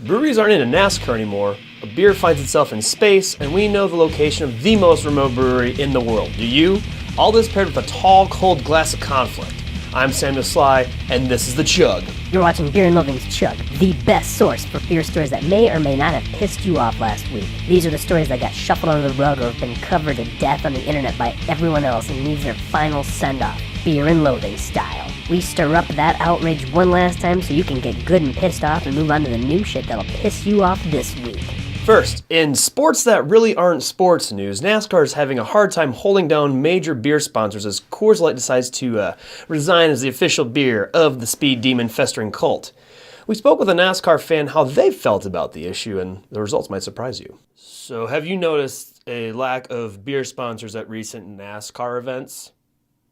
Breweries aren't into NASCAR anymore. A beer finds itself in space, and we know the location of the most remote brewery in the world. Do you? All this paired with a tall, cold glass of conflict. I'm Samuel Sly, and this is the Chug. You're watching Beer and Loathing's Chug, the best source for beer stories that may or may not have pissed you off last week. These are the stories that got shuffled under the rug or have been covered to death on the internet by everyone else and needs their final send-off, Beer and Loathing style. We stir up that outrage one last time so you can get good and pissed off and move on to the new shit that'll piss you off this week. First, in sports that really aren't sports news, NASCAR is having a hard time holding down major beer sponsors as Coors Light decides to resign as the official beer of the speed demon festering cult. We spoke with a NASCAR fan how they felt about the issue, and the results might surprise you. So, have you noticed a lack of beer sponsors at recent NASCAR events?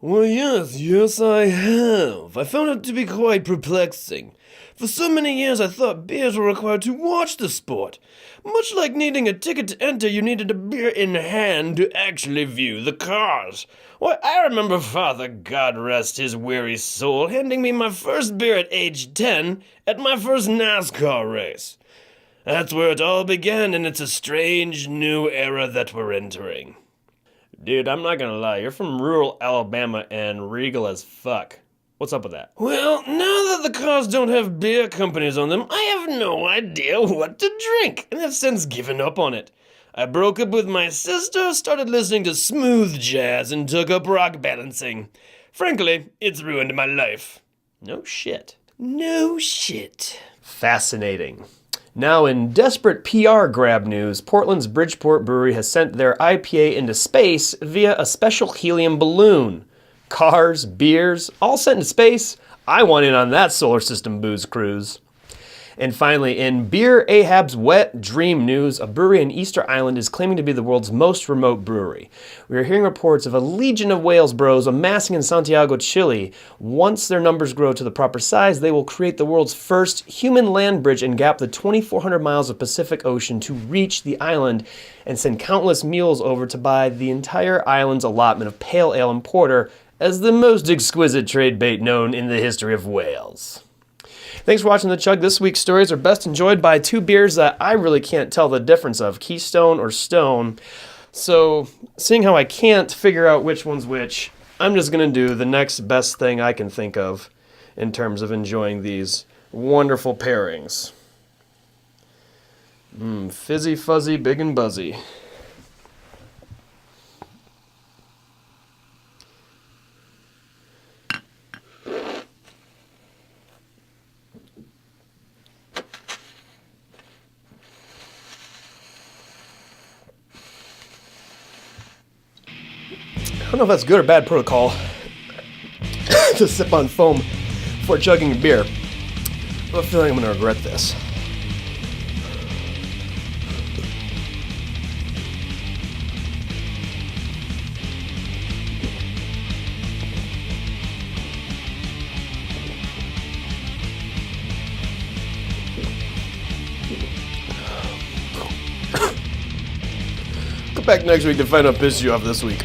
Well, yes, I have. I found it to be quite perplexing. For so many years I thought beers were required to watch the sport. Much like needing a ticket to enter, you needed a beer in hand to actually view the cars. Why, I remember Father, God rest his weary soul, handing me my first beer at age 10 at my first NASCAR race. That's where it all began, and it's a strange new era that we're entering. Dude, I'm not gonna lie, you're from rural Alabama and regal as fuck. What's up with that? Well, now that the cars don't have beer companies on them, I have no idea what to drink, and have since given up on it. I broke up with my sister, started listening to smooth jazz, and took up rock balancing. Frankly, it's ruined my life. No shit. No shit. Fascinating. Now, in desperate PR grab news, Portland's Bridgeport Brewery has sent their IPA into space via a special helium balloon. Cars, beers, all sent into space. I want in on that solar system booze cruise. And finally, in Beer Ahab's wet dream news, a brewery in Easter Island is claiming to be the world's most remote brewery. We are hearing reports of a legion of Wales bros amassing in Santiago, Chile. Once their numbers grow to the proper size, they will create the world's first human land bridge and gap the 2,400 miles of Pacific Ocean to reach the island and send countless mules over to buy the entire island's allotment of pale ale and porter as the most exquisite trade bait known in the history of Wales. Thanks for watching The Chug. This week's stories are best enjoyed by two beers that I really can't tell the difference of, Keystone or Stone. So, seeing how I can't figure out which one's which, I'm just going to do the next best thing I can think of in terms of enjoying these wonderful pairings. Fizzy, fuzzy, big and buzzy. I don't know if that's good or bad protocol to sip on foam before chugging a beer. I feel like I'm going to regret this. Come back next week to find out what pissed you off this week.